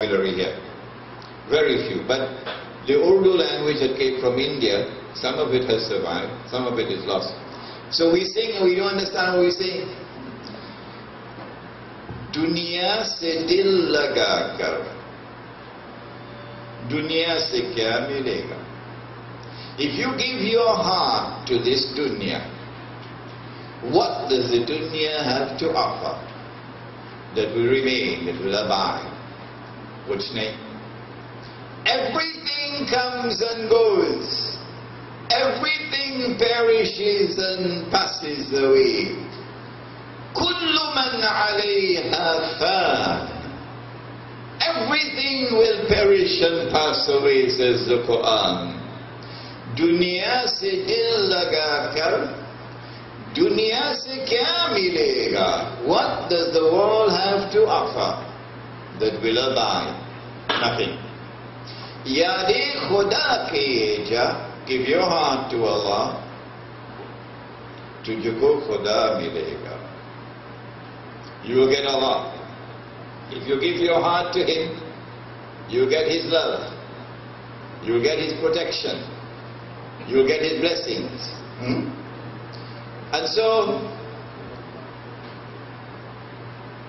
vocabulary here. Very few. But the Urdu language that came from India, some of it has survived, some of it is lost. So we sing and we don't understand what we sing. Dunya se dil laga kar, dunya se kya milega? If you give your heart to this dunya, what does the dunya have to offer that will remain, that will abide? Which name? Everything comes and goes. Everything perishes and passes away. Kullu man alayha fan. Everything will perish and pass away, says the Quran. Dunya se dil laga kar, dunya se kya milega? What does the world have to offer that will abide? Nothing. Yade khuda ke ja, give your heart to Allah, tujhko khuda milega. You will get Allah. If you give your heart to Him, you will get His love, you will get His protection, you will get His blessings. And so,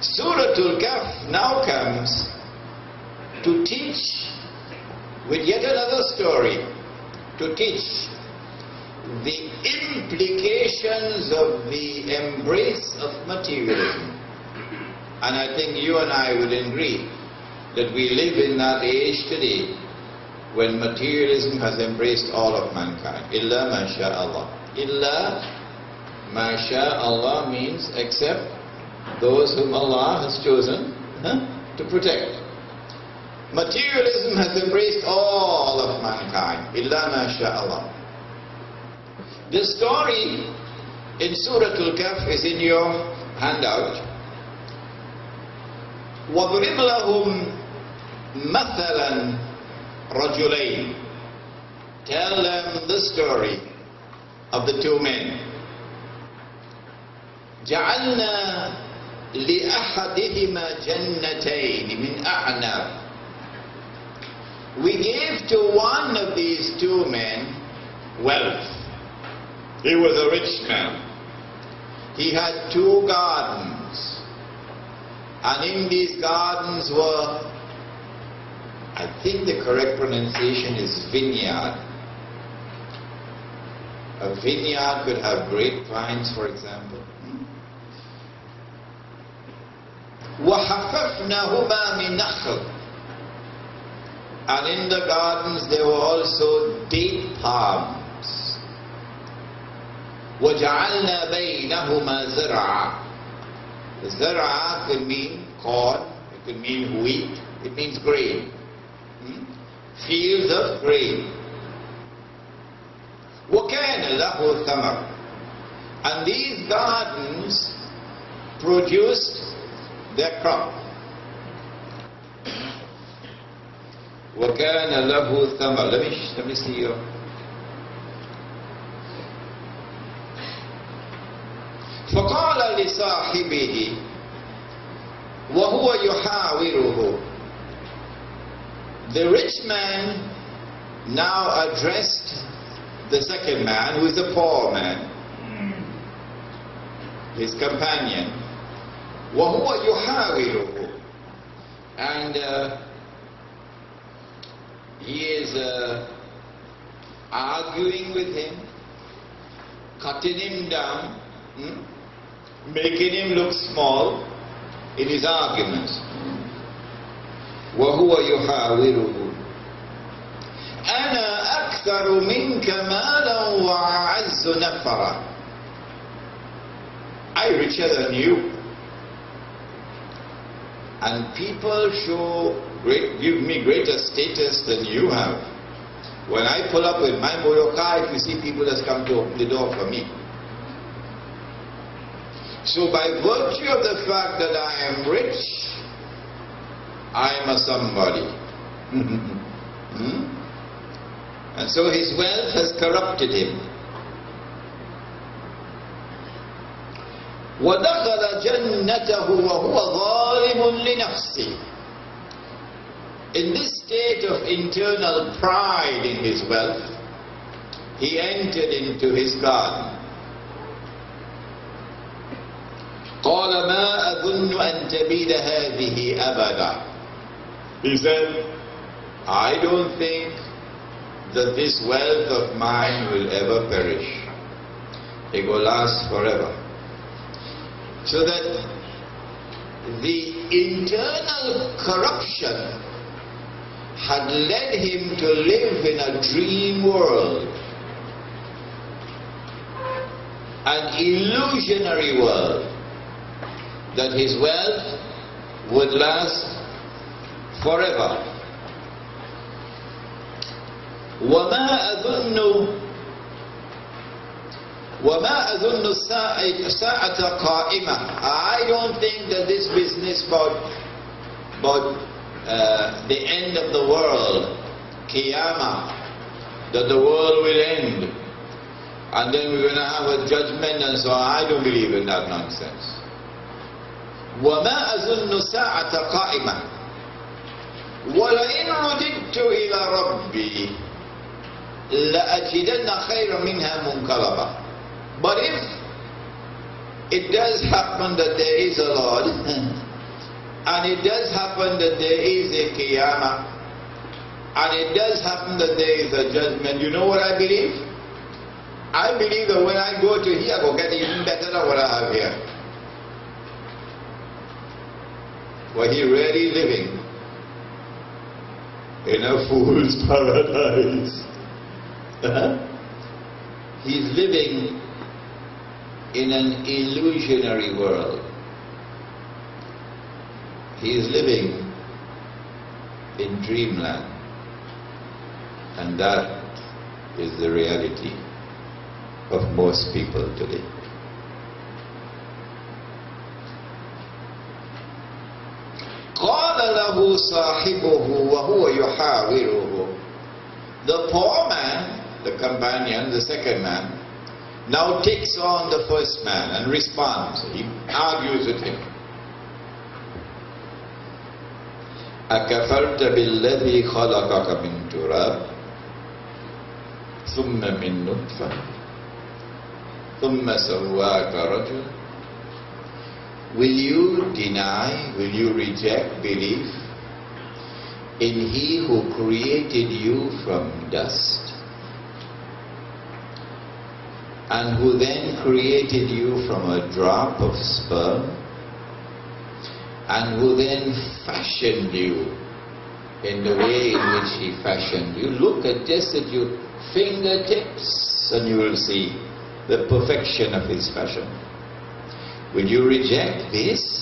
Surah Al-Kahf now comes to teach, with yet another story, to teach the implications of the embrace of materialism. And I think you and I would agree that we live in that age today when materialism has embraced all of mankind. Illa masha'Allah. Illa masha'Allah means except those whom Allah has chosen to protect. Materialism has embraced all of mankind. Illa masha'Allah. The story in Surah Al-Kahf is in your handout. وَضْرِبْ لَهُمْ مَثَلًا رَجُلَيْنِ. Tell them the story of the two men. جَعَلْنَا لِأَحَدِهِمَا جَنَّتَيْنِ مِنْ أَعْنَابٍ. We gave to one of these two men wealth. He was a rich man. He had two gardens. And in these gardens were, I think the correct pronunciation is vineyard. A vineyard could have grapevines, for example. وَحَفَفْنَهُمَا مِنْ نَخْلٍ. And in the gardens there were also date palms. وَجَعَلْنَا بَيْنَهُمَا زَرْعًا. Zara could mean corn, it could mean wheat, it means grain. Fields of grain. وَكَانَ لَهُ ثَمَرٌ. And these gardens produced their crop. وَكَانَ لَهُ ثَمَرٌ. Let me see you. فقال لصاحبه وهو يحاوره. The rich man now addressed the second man, who is a poor man, his companion. وهو يحاوره. And he is arguing with him, cutting him down, making him look small in his arguments. وَهُوَ يُحَاوِرُهُ أَنَا أَكْثَرُ مِنْكَ مَالًا وَأَعَزُّ نَفَرًا. I'm richer than you. And people give me greater status than you have. When I pull up with my motor car, if you see people that's come to open the door for me. So by virtue of the fact that I am rich, I am a somebody. And so his wealth has corrupted him. وَدَخَلَ جَنَّتَهُ وَهُوَ ظَالِمٌ لِنَفْسِهِ. In this state of internal pride in his wealth, he entered into his garden. قال ما أظن أن تبيد هذه أبدا. He said, I don't think that this wealth of mine will ever perish. It will last forever. So that the internal corruption had led him to live in a dream world, an illusionary world, that his wealth would last forever. وَمَا أَظُنُّ السَّاعَةَ قَائِمَةً. I don't think that this business about the end of the world, Qiyamah, that the world will end, and then we're going to have a judgment and so on. I don't believe in that nonsense. وَمَا أَظُنُّ السَّاعَةَ قَائِمَةً وَلَئِنْ رُدِدتُّ إِلَى رَبِّي لَأَجِدَنَّ خَيْرًا مِنْهَا مُنْقَلَبًا. But if it does happen that there is a Lord, and it does happen that there is a Qiyamah, and it does happen that there is a judgment, you know what I believe? I believe that when I go to here, I will get even better than what I have here. Were he really living in a fool's paradise? He's living in an illusionary world. He is living in dreamland, and that is the reality of most people today. قال له صاحبه وهو يحاوره. The poor man, the companion, the second man, now takes on the first man and responds. He argues with him. أكفرت بالذي خلقك من تراب ثم من نطفة ثم سواك رجلا. Will you deny, will you reject belief in He who created you from dust, and who then created you from a drop of sperm, and who then fashioned you in the way in which He fashioned you? Look at just at your fingertips and you will see the perfection of His fashion. Will you reject this?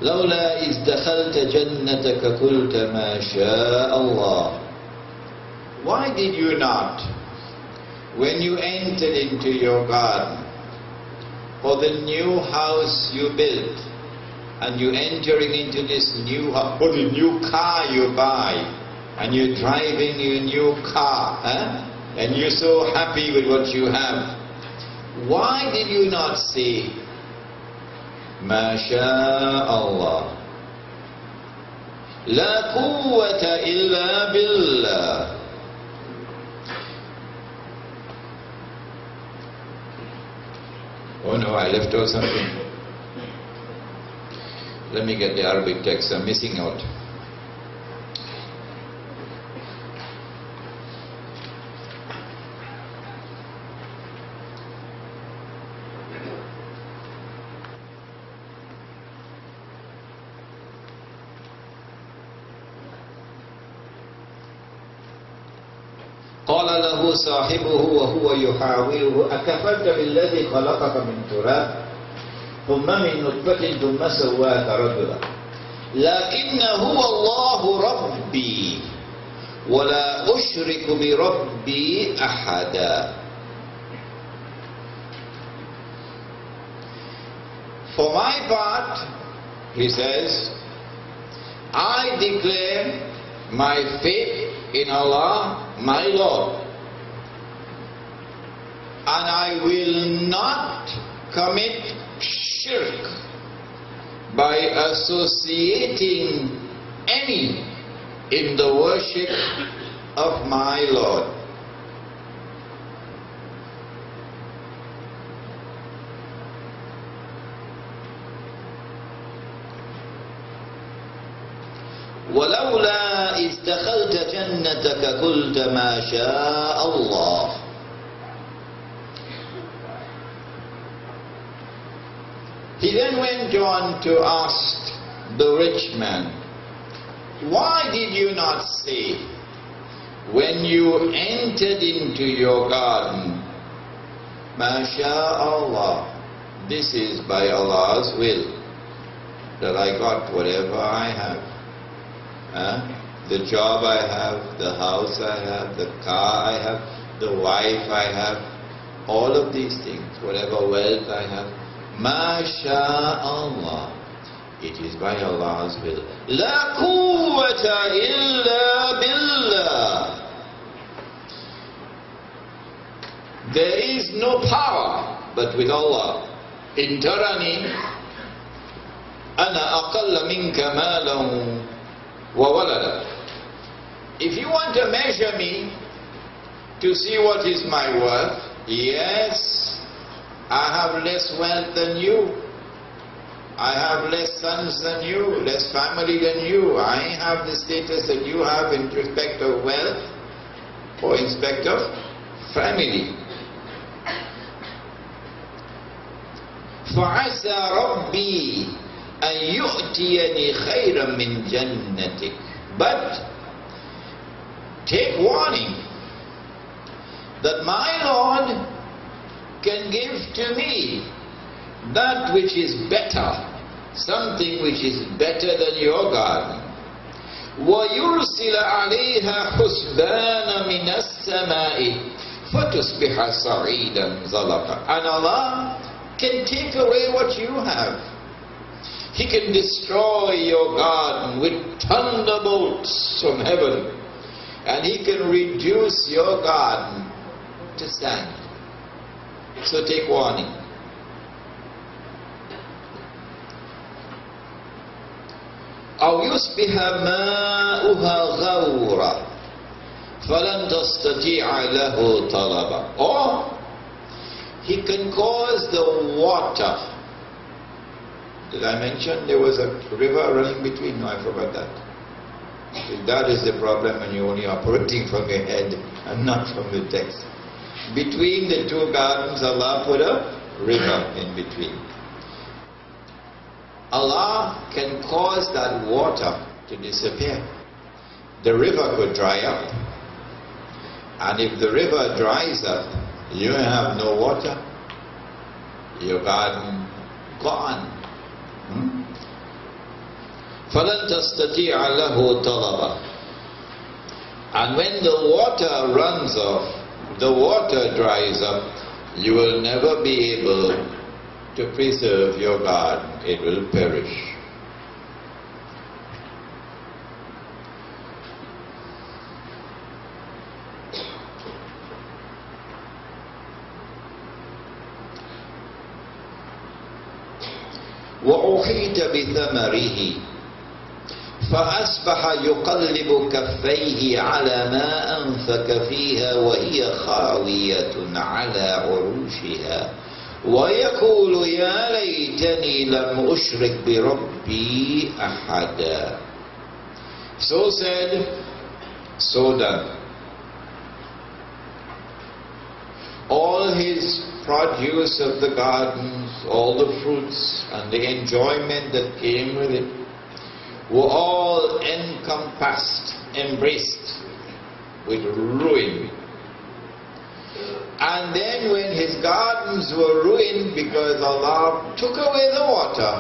لولا إذ دخلت جنتك قلت ما شاء الله. Why did you not, when you entered into your garden, or the new house you built, and you're entering into this new house, or the new car you buy, and you're driving your new car, and you're so happy with what you have, why did you not say ما شاء الله لا قوة إلا بالله? Oh no, I left out something. Let me get the Arabic text. I'm missing out. قال له صاحبه وهو يحاوره أكفرت بالذي خلقك من تراب ثم من نطفة ثم سواك رجلا لكن هو الله ربي ولا أشرك بربي أحدا. For my part, he says, I declare my faith in Allah, my Lord. And I will not commit shirk by associating any in the worship of my Lord. ولولا إذ دخلت جنتك قلت ما شاء الله. He then went on to ask the rich man, why did you not say when you entered into your garden, Ma sha Allah, this is by Allah's will that I got whatever I have. The job I have, the house I have, the car I have, the wife I have, all of these things, whatever wealth I have, Ma sha Allah, it is by Allah's will. La quwwata illa billah. There is no power but with Allah. In tarani, ana aqalla minka malan wa walada. If you want to measure me to see what is my worth, yes, I have less wealth than you. I have less sons than you, less family than you. I have the status that you have in respect of wealth or in respect of family. فَعَسَى رَبِّي أَن يُؤْتِيَنِي خَيْرًا مِنْ جَنَّتِكَ. But take warning that my Lord can give to me that which is better, something which is better than your garden. وَيُرْسِلَ عَلَيْهَا حُسْبَانًا مِنَ السَّمَاءِ فَتُصْبِحَ صَعِيدًا زَلَقًا. And Allah can take away what you have. He can destroy your garden with thunderbolts from heaven, and He can reduce your garden to sand. So take warning. أو يصبح ماؤها غورا فلن تستطيع له طلبا. Or He can cause the water. Did I mention there was a river running between? No, I forgot that. If that is the problem and you're only operating from your head and not from the text. Between the two gardens, Allah put a river in between. Allah can cause that water to disappear. The river could dry up. And if the river dries up, you have no water. Your garden gone. فَلَن تَسْتَطِيعَ لَهُ طَلَبًا. And when the water runs off, the water dries up, you will never be able to preserve your garden. It will perish. وَأُحِيطَ بِثَمَرِهِ فأصبح يقلب كفيه على ما أنفق فيها وهي خاوية على عروشها ويقول يا ليتني لم أشرك بربي أحدا. So said, so done. All his produce of the gardens, all the fruits and the enjoyment that came with it were all encompassed, embraced with ruin. And then when his gardens were ruined because Allah took away the water,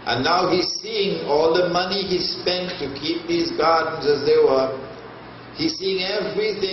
and now he's seeing all the money he spent to keep these gardens as they were, he's seeing everything